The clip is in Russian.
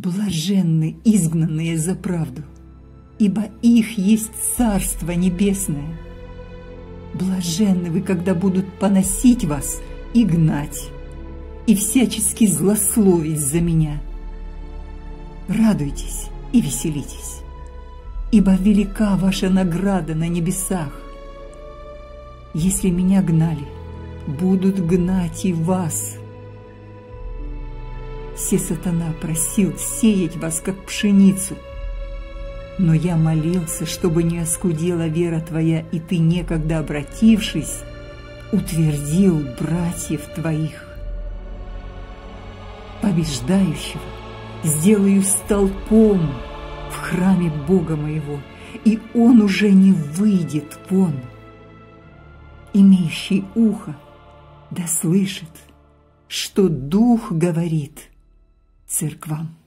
Блаженны изгнанные за правду, ибо их есть Царство Небесное. Блаженны вы, когда будут поносить вас и гнать, и всячески злословить за меня. Радуйтесь и веселитесь, ибо велика ваша награда на небесах. Если меня гнали, будут гнать и вас. Сатана просил сеять вас, как пшеницу, но я молился, чтобы не оскудела вера твоя, и ты, некогда обратившись, утвердил братьев твоих. Побеждающего сделаю столпом в храме Бога моего, и он уже не выйдет вон. Имеющий ухо да слышит, что Дух говорит церквам.